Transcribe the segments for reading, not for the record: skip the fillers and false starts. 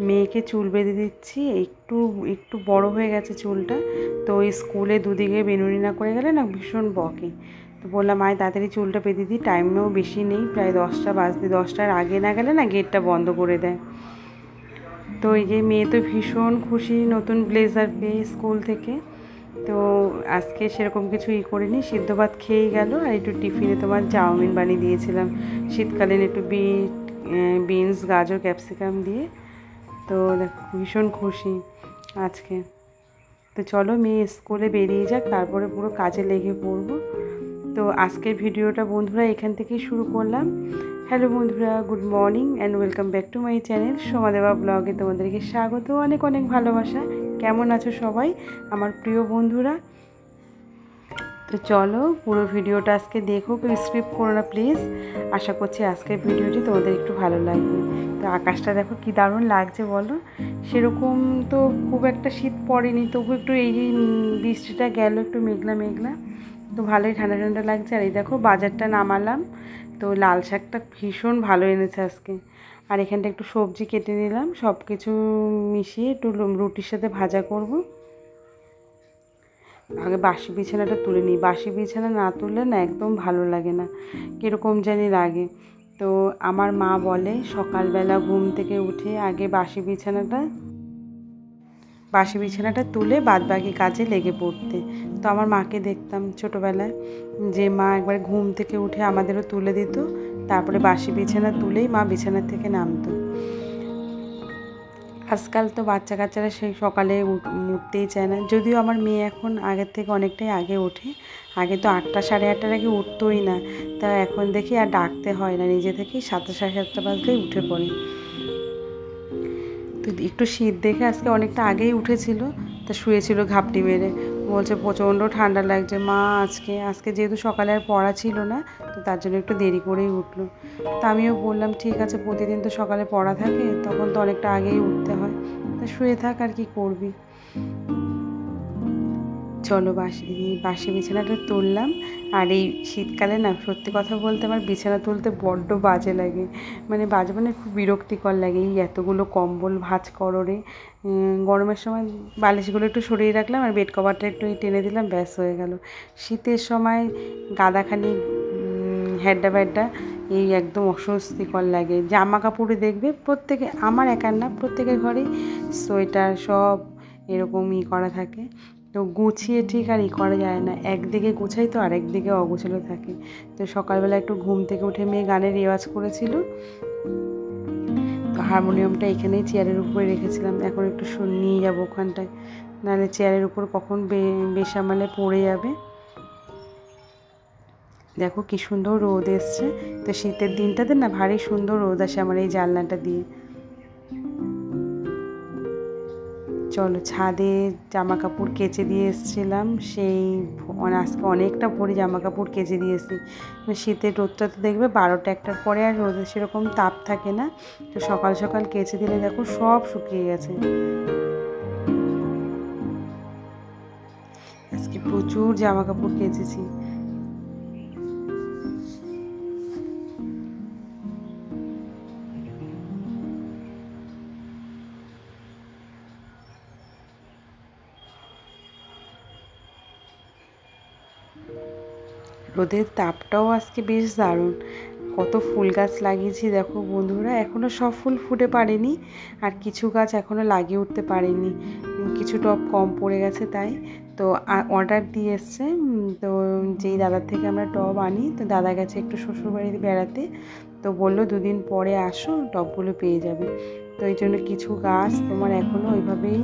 মেয়েকে চুল বেঁধে দিচ্ছি। একটু একটু বড় হয়ে গেছে চুলটা, তো ওই স্কুলে দুদিকে বেনুনি না করে গেলে না ভীষণ বকে। তো বললাম আয় তাড়াতাড়ি চুলটা বেঁধে দিই, টাইমেও বেশি নেই, প্রায় 10টা বাজতে, 10টার আগে না গেলে না গেটটা বন্ধ করে দেয়। তো এই যে মেয়ে তো ভীষণ খুশি নতুন ব্লেজার পেয়ে স্কুল থেকে। তো আজকে সেরকম কিছু করিনি, সিদ্ধ ভাত খেয়েই গেল, আর একটু টিফিনে তোমার চাউমিন বানিয়ে দিয়েছিলাম শীতকালীন, একটু বিনস, গাজর, ক্যাপসিকাম দিয়ে। তো ভীষণ খুশি আজকে। তো চলো মেয়ে স্কুলে বেরিয়ে যাক, তারপরে পুরো কাজে লেগে পড়বো। তো আজকের ভিডিওটা বন্ধুরা এখান থেকেই শুরু করলাম। হ্যালো বন্ধুরা, good morning and welcome back to my channel Soma দেবা ব্লগে তোমাদেরকে স্বাগত, অনেক অনেক ভালোবাসা। কেমন আছো সবাই আমার প্রিয় বন্ধুরা? তো চলো পুরো ভিডিওটা আজকে দেখো, কেউ স্কিপ করো না প্লিজ। আশা করছি আজকের ভিডিওটি তোমাদের একটু ভালো লাগবে। তো আকাশটা দেখো কি দারুণ লাগছে বলো। সেরকম তো খুব একটা শীত পড়েনি, তবু একটু এই বৃষ্টিটা গেল, একটু মেঘলা মেঘলা, তো ভালোই ঠান্ডা ঠান্ডা লাগছে। আর এই দেখো বাজারটা নামালাম, তো লাল শাকটা ভীষণ ভালো এনেছে আজকে। আর এখানটা একটু সবজি কেটে নিলাম, সব কিছু মিশিয়ে একটু রুটির সাথে ভাজা করব। আগে বাসি বিছানাটা তুলে নিই, বাসি বিছানা না তুললে না একদম ভালো লাগে না, কীরকম জানি লাগে। তো আমার মা বলে সকালবেলা ঘুম থেকে উঠে আগে বাসি বিছানাটা তুলে বাদবাকি কাজে লেগে পড়তে। তো আমার মাকে দেখতাম ছোটোবেলায় যে মা একবার ঘুম থেকে উঠে আমাদেরও তুলে দিত, তারপরে বাসি বিছানা তুলেই মা বিছানা থেকে নামতো। আজকাল তো বাচ্চা কাচ্চারা সেই সকালে উঠতেই চায় না, যদিও আমার মেয়ে এখন আগের থেকে অনেকটাই আগে ওঠে। আগে তো 8টা সাড়ে 8টার আগে উঠতোই না, তা এখন দেখি আর ডাকতে হয় না, নিজে থেকেই 7টা সাড়ে 7টা বাজলেই উঠে পড়ে। তো একটু শীত দেখে আজকে অনেকটা আগেই উঠেছিল, তা শুয়েছিল ঘাপটি মেরে, বলছে প্রচণ্ড ঠান্ডা লাগছে মা। আজকে যেহেতু সকালে আর পড়া ছিল না, তো তার জন্য একটু দেরি করেই উঠলো। তা আমিও বললাম ঠিক আছে, প্রতিদিন তো সকালে পড়া থাকে, তখন তো অনেকটা আগেই উঠতে হয়, তা শুয়ে থাক, আর কি করবি। চলো বাসি বিছানাটা তুললাম। আর এই শীতকালে না সত্যি কথা বলতে আমার বিছানা তুলতে বড্ড বাজে লাগে, মানে খুব বিরক্তিকর লাগে। এই এতগুলো কম্বল ভাঁজ করো রে। গরমের সময় বালিশগুলো একটু সরিয়ে রাখলাম আর বেড কভারটা একটু টেনে দিলাম, ব্যাস হয়ে গেল। শীতের সময় গাদাখানি হেড্ডা ব্যাড্ডা এই একদম অস্বস্তিকর লাগে। জামা কাপড়ে দেখবে প্রত্যেকে, আমার একার না, প্রত্যেকের ঘরেই সোয়েটার সব এরকম করা থাকে, তো গুছিয়ে ঠিক আর করা যায় না, একদিকে গুছাই তো আর একদিকে অগুছালো থাকে। তো সকালবেলা একটু ঘুম থেকে উঠে মেয়ে গানের রেওয়াজ করেছিল, তো হারমোনিয়ামটা এখানেই চেয়ারের উপরে রেখেছিলাম, এখন একটু নিয়ে যাবো ওখানটায়, নাহলে চেয়ারের উপর কখন বেসামালে পড়ে যাবে। দেখো কি সুন্দর রোদ এসছে, তো শীতের দিনটাতে না ভারী সুন্দর রোদ আসে আমার এই জানলাটা দিয়ে। চলো ছাদে জামা কাপড় কেচে দিয়ে এসেছিলাম, আজকে অনেকটা ভরি জামা কাপড় কেচে দিয়ে এসেছি। শীতের রোদটা তো দেখবে 12টা 1টার পরে আর রোদে সেরকম তাপ থাকে না, তো সকাল সকাল কেচে দিলে দেখো সব শুকিয়ে গেছে। আজকে প্রচুর জামা কাপড় কেচেছি। রোদের তাপটাও আজকে বেশ দারুণ। কত ফুল গাছ লাগিয়েছি দেখো বন্ধুরা, এখনও সব ফুল ফুটে পারেনি, আর কিছু গাছ এখনও লাগিয়ে উঠতে পারেনি, কিছু টব কম পড়ে গেছে তাই। তো অর্ডার দিয়ে এসছে, তো যেই দাদার থেকে আমরা টব আনি, তো দাদা গেছে একটু শ্বশুরবাড়িতে বেড়াতে, তো বললো 2 দিন পরে আসো টবগুলো পেয়ে যাবে। তো এই জন্য কিছু গাছ তোমার এখনও ওইভাবেই,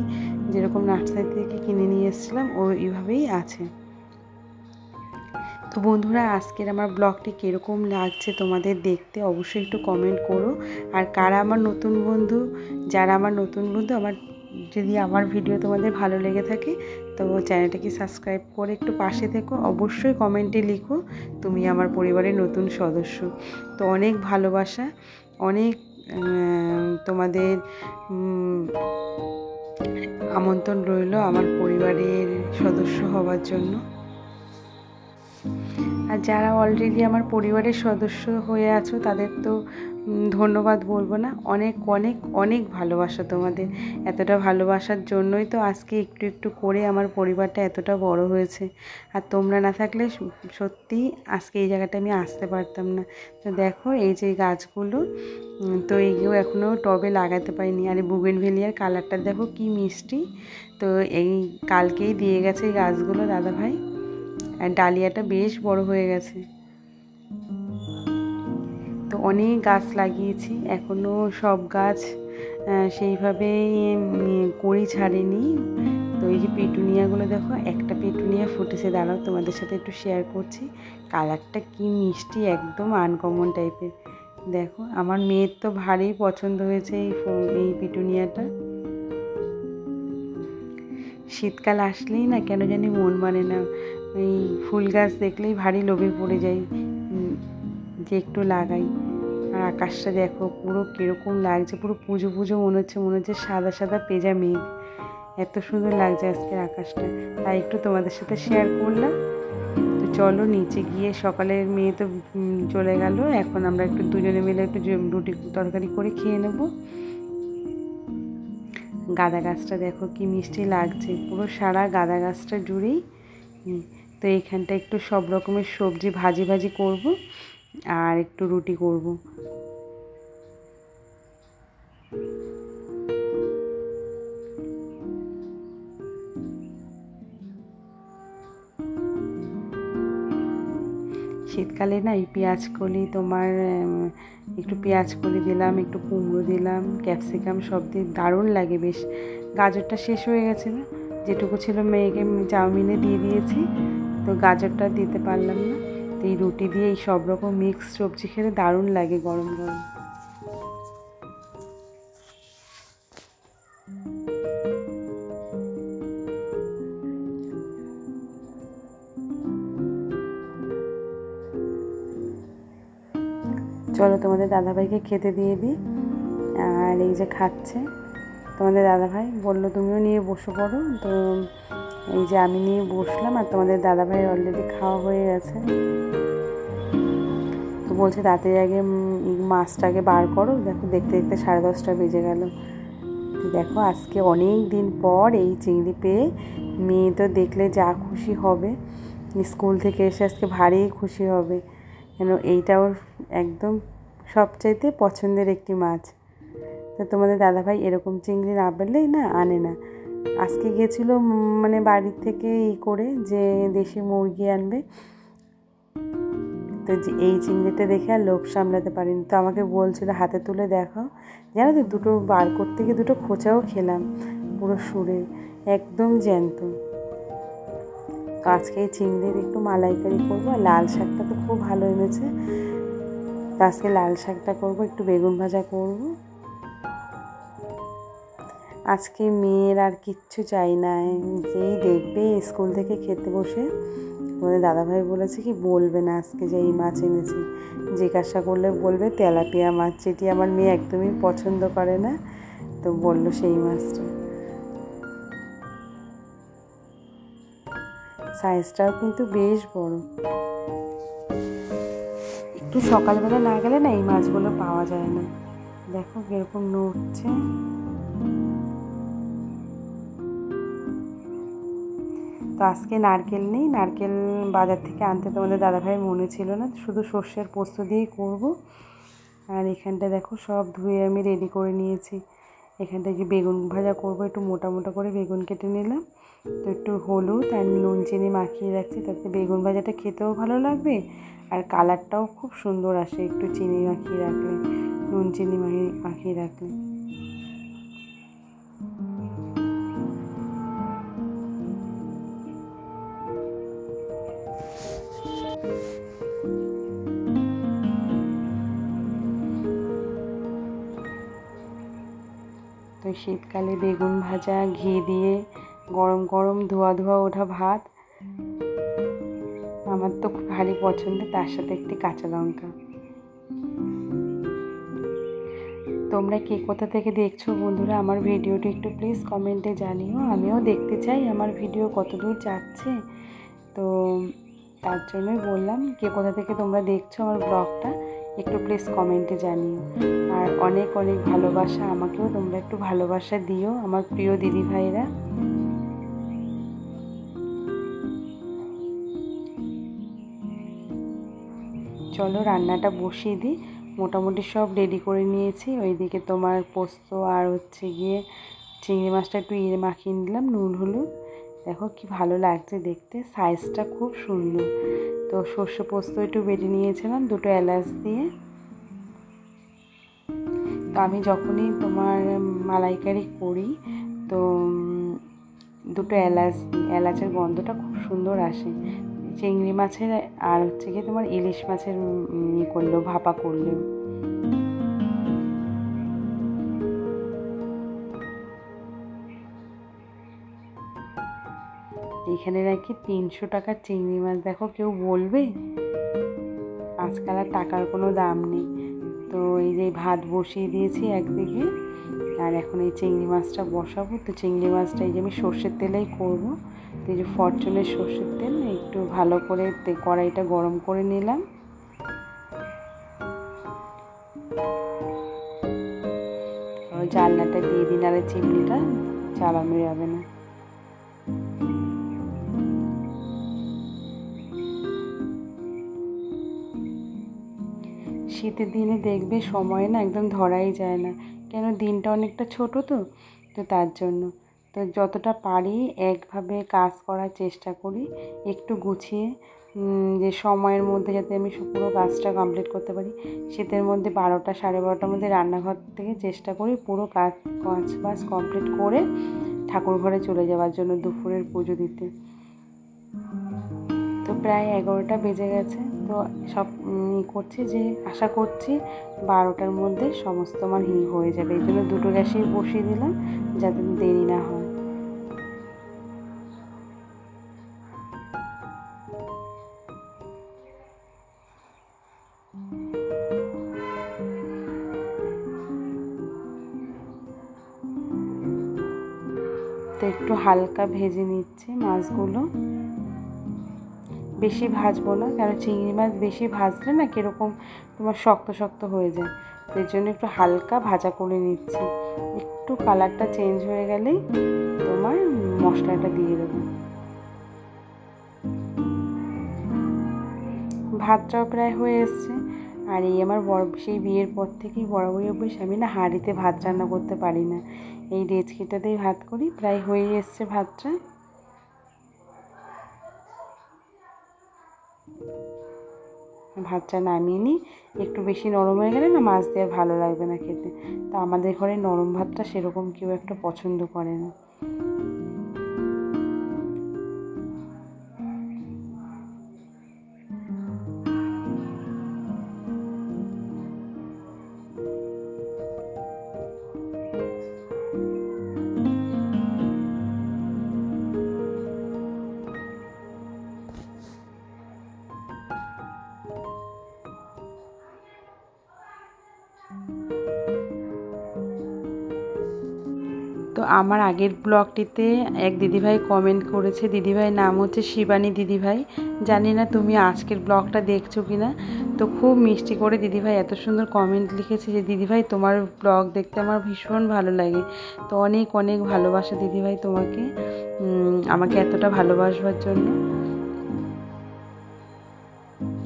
যেরকম নার্সারি থেকে কিনে নিয়ে এসেছিলাম ওইভাবেই আছে। তো বন্ধুরা আজকের আমার ব্লগটি কীরকম লাগছে তোমাদের দেখতে অবশ্যই একটু কমেন্ট করো। আর যারা আমার নতুন বন্ধু আমার যদি আমার ভিডিও তোমাদের ভালো লেগে থাকে, তো চ্যানেলটাকে সাবস্ক্রাইব করে একটু পাশে থেকো। অবশ্যই কমেন্টে লিখো তুমি আমার পরিবারের নতুন সদস্য। তো অনেক ভালোবাসা, অনেক তোমাদের আমন্ত্রণ রইল আমার পরিবারের সদস্য হওয়ার জন্য। আর যারা অলরেডি আমার পরিবারের সদস্য হয়ে আছো তাদের তো ধন্যবাদ বলবো না, অনেক অনেক অনেক ভালোবাসা তোমাদের। এতটা ভালোবাসার জন্যই তো আজকে একটু একটু করে আমার পরিবারটা এতটা বড় হয়েছে। আর তোমরা না থাকলে সত্যি আজকে এই জায়গাটা আমি আসতে পারতাম না। তো দেখো এই যে গাছগুলো, তো এইগুলো এখনও টবে লাগাতে পারিনি। আর এই বুগেনভেলিয়ার কালারটা দেখো কি মিষ্টি। তো এই কালকেই দিয়ে গেছে এই গাছগুলো দাদাভাই, আর ডালিয়াটা বেশ বড় হয়ে গেছে। তো অনেক গাছ লাগিয়েছি, এখনও সব গাছ সেইভাবে কড়ি ছাড়েনি। তো এই যে পেটুনিয়াগুলো দেখো, একটা পেটুনিয়া ফুটেছে, দাঁড়াও তোমাদের সাথে একটু শেয়ার করছি। কালারটা কি মিষ্টি, একদম আনকমন টাইপের। দেখো আমার মেয়ের তো ভারী পছন্দ হয়েছে এই পেটুনিয়াটা। শীতকাল আসলেই না কেন জানি মন মানে না, এই ফুল গাছ দেখলেই ভারী লোভে পড়ে যাই যে একটু লাগাই। আর আকাশটা দেখো পুরো কীরকম লাগছে, পুরো পুজো পুজো মনে হচ্ছে সাদা সাদা পেঁজা মেঘ। এত সুন্দর লাগছে আজকের আকাশটা, তাই একটু তোমাদের সাথে শেয়ার করলাম। তো চলো নিচে গিয়ে, সকালের মেয়ে তো চলে গেল, এখন আমরা একটু দুজনে মিলে একটু রুটি তরকারি করে খেয়ে নেব। গাঁদা গাছটা দেখো কি মিষ্টি লাগছে, পুরো সারা গাঁদা গাছটা জুড়েই। তো এইখানটা একটু সব রকমের সবজি ভাজি ভাজি করব আর একটু রুটি করব। শীতকালে না এই পেঁয়াজকলি, তোমার একটু পেঁয়াজকলি দিলাম, একটু কুমড়ো দিলাম, ক্যাপসিকাম সব দিয়ে দারুণ লাগে বেশ। গাজরটা শেষ হয়ে গেছিলো, যেটুকু ছিল মেয়েকে চাউমিনে দিয়ে দিয়েছি, তো গাজরটা দিতে পারলাম না। তো এই রুটি দিয়ে এই সব রকম মিক্স সবজি খেতে দারুণ লাগে গরম গরম। চলো তোমাদের দাদাভাইকে খেতে দিয়ে দিই। আর এই যে খাচ্ছে তোমাদের দাদাভাই, বললো তুমিও নিয়ে বসে পড়ো। তো এই যে আমি নিয়ে বসলাম, আর তোমাদের দাদাভাই অলরেডি খাওয়া হয়ে গেছে। তো বলছে তাড়াতাড়ি আগে মাছটাকে বার করো। দেখো দেখতে দেখতে 10:30 বেজে গেল। দেখো আজকে অনেক দিন পর এই চিংড়ি পেয়ে মেয়ে তো দেখলে যা খুশি হবে, স্কুল থেকে এসে আজকে ভারী খুশি হবে, কেন এইটা ওর একদম সবচাইতে পছন্দের একটি মাছ। তো তোমাদের দাদাভাই এরকম চিংড়ি না পেলেই না আনে না। আজকে গিয়েছিল মানে বাড়ির থেকে করে যে দেশি মুরগি আনবে, তো এই চিংড়িটা দেখে আর লোভ সামলাতে পারিনি। তো আমাকে বলছিল হাতে তুলে দেখো, জানো তো দুটো বার করতে গিয়ে দুটো খোঁচাও খেলাম, পুরো সুরে একদম জ্যান্ত। তো আজকে এই চিংড়ির একটু মালাইকারি করবো, আর লাল শাকটা তো খুব ভালো এনেছে, তো আজকে লাল শাকটা করবো, একটু বেগুন ভাজা করব। আজকে মেয়ের আর কিচ্ছু চাই না, যেই দেখবে স্কুল থেকে খেতে বসে তোমাদের দাদাভাই বলেছে কি বলবে না আজকে যে এই মাছ এনেছি, জিজ্ঞাসা করলে বলবে তেলাপিয়া মাছ, যেটি আমার মেয়ে একদমই পছন্দ করে না। তো বললো সেই মাছটা, সাইজটাও কিন্তু বেশ বড়। একটু সকালবেলা না গেলে না এই মাছগুলো পাওয়া যায় না। দেখো কিরকম নড়ছে। তো আজকে নারকেল নেই, নারকেল বাজার থেকে আনতে তোমাদের দাদাভাইয়ের মনে ছিল না, শুধু সর্ষের পোস্ত দিয়েই করব। আর এখানটা দেখো সব ধুয়ে আমি রেডি করে নিয়েছি। এখানটায় যে বেগুন ভাজা করব, একটু মোটা মোটা করে বেগুন কেটে নিলাম, তো একটু হলুদ আর নুন চিনি মাখিয়ে রাখছি, তাতে বেগুন ভাজাটা খেতেও ভালো লাগবে আর কালারটাও খুব সুন্দর আসে একটু চিনি মাখিয়ে রাখলে, নুন চিনি মাখিয়ে রাখলে। তো শীতকালে বেগুন ভাজা, ঘি দিয়ে গরম গরম ধোয়া ধোয়া ওঠা ভাত আমার তো খুব ভারী পছন্দের, তার সাথে একটি কাঁচা লঙ্কা। তোমরা কে কোথা থেকে দেখছো বন্ধুরা আমার ভিডিওটি একটু প্লিজ কমেন্টে জানিও, আমিও দেখতে চাই আমার ভিডিও কত দূর যাচ্ছে। তো তার জন্যই বললাম কে কোথা থেকে তোমরা দেখছো আমার ব্লগটা একটু প্লিজ কমেন্টে জানিও। আর অনেক অনেক ভালোবাসা, আমাকেও তোমরা একটু ভালোবাসা দিও আমার প্রিয় দিদিভাইরা। চলো রান্নাটা বসিয়ে দিই। মোটামুটি সব রেডি করে নিয়েছি। ওইদিকে তোমার পোস্ত আর হচ্ছে গিয়ে চিংড়ি মাছটা একটু মাখিয়ে নিলাম নুন হলুদ। দেখো কি ভালো লাগছে দেখতে, সাইজটা খুব সুন্দর। তো সর্ষে পোস্ত একটু বেটে নিয়েছিলাম 2টো এলাচ দিয়ে। তো আমি যখনই তোমার মালাইকারি করি তো 2টো এলাচ দিই, এলাচের গন্ধটা খুব সুন্দর আসে চিংড়ি মাছের আর হচ্ছে গিয়ে তোমার ইলিশ মাছের করলেও, ভাপা করলেও। এখানে নাকি 300 টাকার চিংড়ি মাছ, দেখো কেউ বলবে আজকাল আর টাকার কোনো দাম নেই। তো এই যে ভাত বসিয়ে দিয়েছি একদিকে, আর এখন এই চিংড়ি মাছটা বসাবো। তো চিংড়ি মাছটা এই যে আমি সর্ষের তেলেই করবো। তো এই যে ফরচুনের সর্ষের তেল একটু ভালো করে কড়াইটা গরম করে নিলাম। জালনাটা দিয়ে দিন, আর চিমনিটা চালানো যাবে না। শীতের দিনে দেখবে সময় না একদম ধরাই যায় না, কেন দিনটা অনেকটা ছোট। তো তার জন্য তো যতটা পারি একভাবে কাজ করার চেষ্টা করি, একটু গুছিয়ে, যে সময়ের মধ্যে যাতে আমি পুরো কাজটা কমপ্লিট করতে পারি। শীতের মধ্যে 12টা 12:30টার মধ্যে রান্নাঘর থেকে চেষ্টা করি পুরো কাজ বাজ কমপ্লিট করে ঠাকুর ঘরে চলে যাওয়ার জন্য দুপুরের পুজো দিতে। তো প্রায় 11টা বেজে গেছে। তো সব করছি, যে আশা করছি 12টার মধ্যে সমস্ত আমার হয়ে যাবে। এই জন্য 2টো গ্যাসেই বসিয়ে দিলাম যাতে দেরি না হয়। তো একটু হালকা ভেজে নিচ্ছে মাছগুলো, বেশি ভাজবো না, কারণ চিংড়ি মাছ বেশি ভাজলে না কীরকম তোমার শক্ত শক্ত হয়ে যায়। তো এর জন্য একটু হালকা ভাজা করে নিচ্ছি। একটু কালারটা চেঞ্জ হয়ে গেলেই তোমার মশলাটা দিয়ে দেবো। ভাতটাও প্রায় হয়ে এসছে। আর এই আমার সেই বিয়ের পর থেকেই বরাবরই অভ্যেস, আমি না হাঁড়িতে ভাত রান্না করতে পারি না, এই ডেচকিটাতেই ভাত করি। প্রায় হয়ে এসছে ভাতটা। ভাতটা নামিয়ে নিই, একটু বেশি নরম হয়ে গেলে না মাছ দিয়ে ভালো লাগবে না খেতে। তো আমাদের ঘরে নরম ভাতটা সেরকম কেউ একটা পছন্দ করে না। তো আমার আগের ব্লগটিতে এক দিদিভাই কমেন্ট করেছে, দিদিভাইয়ের নাম হচ্ছে শিবানী দিদিভাই। জানি না তুমি আজকের ব্লগটা দেখছো কি না। তো খুব মিষ্টি করে দিদিভাই এত সুন্দর কমেন্ট লিখেছে যে দিদিভাই তোমার ব্লগ দেখতে আমার ভীষণ ভালো লাগে। তো অনেক অনেক ভালোবাসা দিদিভাই তোমাকে, আমাকে এতটা ভালোবাসবার জন্য।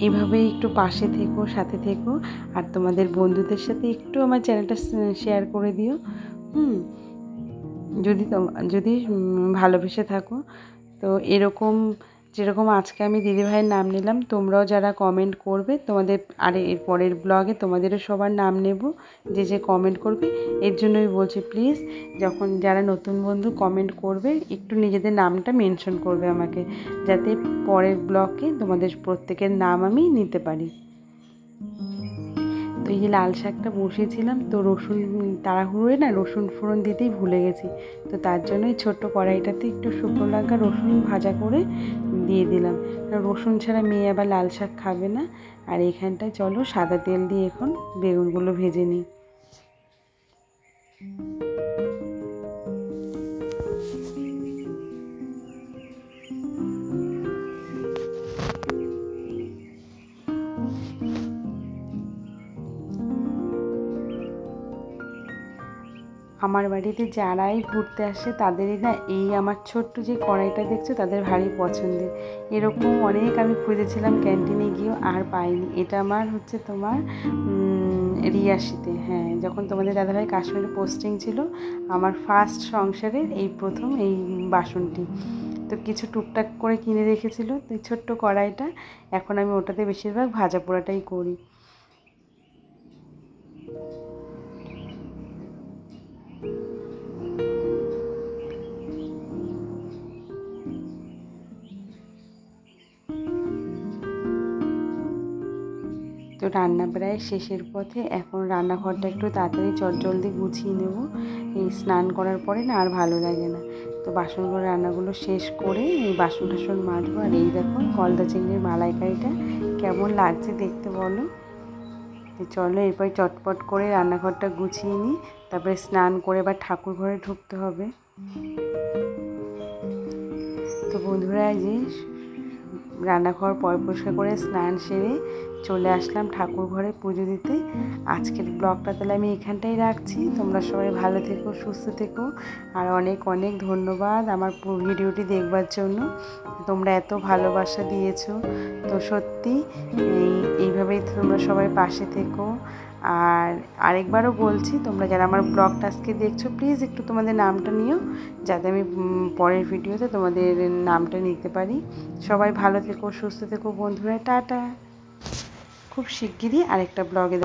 এভাবেই একটু পাশে থেকো, সাথে থেকো, আর তোমাদের বন্ধুদের সাথে একটু আমার চ্যানেলটা শেয়ার করে দিও। যদি ভালোবেসে থাকো। তো এরকম যেরকম আজকে আমি দিদিভাইয়ের নাম নিলাম, তোমরাও যারা কমেন্ট করবে তোমাদের এর পরের ব্লগে তোমাদেরও সবার নাম নেব, যে কমেন্ট করবে। এর জন্যই বলছি প্লিজ, যখন যারা নতুন বন্ধু কমেন্ট করবে একটু নিজেদের নামটা মেনশন করবে আমাকে, যাতে পরের ব্লগে তোমাদের প্রত্যেকের নাম আমি নিতে পারি। তো এই যে লাল শাকটা বসিয়েছিলাম, তো রসুন তাড়াহুড়োয় না রসুন ফোড়ন দিতেই ভুলে গেছি। তো তার জন্যই ছোট্ট কড়াইটাতে একটু শুকনো লঙ্কা রসুন ভাজা করে দিয়ে দিলাম। রসুন ছাড়া মেয়ে আবার লাল শাক খাবে না। আর এখানটায় চলো সাদা তেল দিয়ে এখন বেগুনগুলো ভেজে নিই। আমার বাড়িতে যারাই ঘুরতে আসে তাদেরই না এই আমার ছোট্ট যে কড়াইটা দেখছো তাদের ভারী পছন্দের। এরকম অনেক আমি খুঁজেছিলাম ক্যান্টিনে গিয়েও আর পাইনি। এটা আমার হচ্ছে তোমার রিয়াসিতে, হ্যাঁ, যখন তোমাদের দাদাভাই কাশ্মীরে পোস্টিং ছিল আমার ফার্স্ট সংসারের এই প্রথম এই বাসনটি। তো কিছু টুকটাক করে কিনে রেখেছিল তো এই ছোট্ট কড়াইটা, এখন আমি ওটাতে বেশিরভাগ ভাজা পোড়াটাই করি। তো রান্না প্রায় শেষের পথে, এখন রান্নাঘরটা একটু তাড়াতাড়ি চটজলদি গুছিয়ে নেব। এই স্নান করার পরে না আর ভালো লাগে না। তো বাসনগুলো রান্নাগুলো শেষ করে এই বাসন টাসন মাজবো। আর এই দেখো গলদা চিংড়ির মালাইকারিটা কেমন লাগছে দেখতে বলো। তো চলো এরপর চটপট করে রান্নাঘরটা গুছিয়ে নিই, তারপরে স্নান করে এবার ঠাকুর ঘরে ঢুকতে হবে। তো বন্ধুরা যে রান্নাঘর পরিষ্কার করে স্নান সেরে চলে আসলাম ঠাকুর ঘরে পুজো দিতে। আজকের ব্লগটা তাহলে আমি এখানটাই রাখছি। তোমরা সবাই ভালো থেকো, সুস্থ থেকো, আর অনেক অনেক ধন্যবাদ আমার ভিডিওটি দেখবার জন্য। তোমরা এত ভালোবাসা দিয়েছো, তো সত্যি এইভাবেই তোমরা সবাই পাশে থেকো। আর আরেকবারও বলছি, তোমরা যারা আমার ব্লগটা আজকে দেখছো প্লিজ একটু তোমাদের নামটা নিও, যাতে আমি পরের ভিডিওতে তোমাদের নামটা নিতে পারি। সবাই ভালো থেকো, সুস্থ থেকো বন্ধুরা, টাটা। খুব শিগগিরই আরেকটা ব্লগে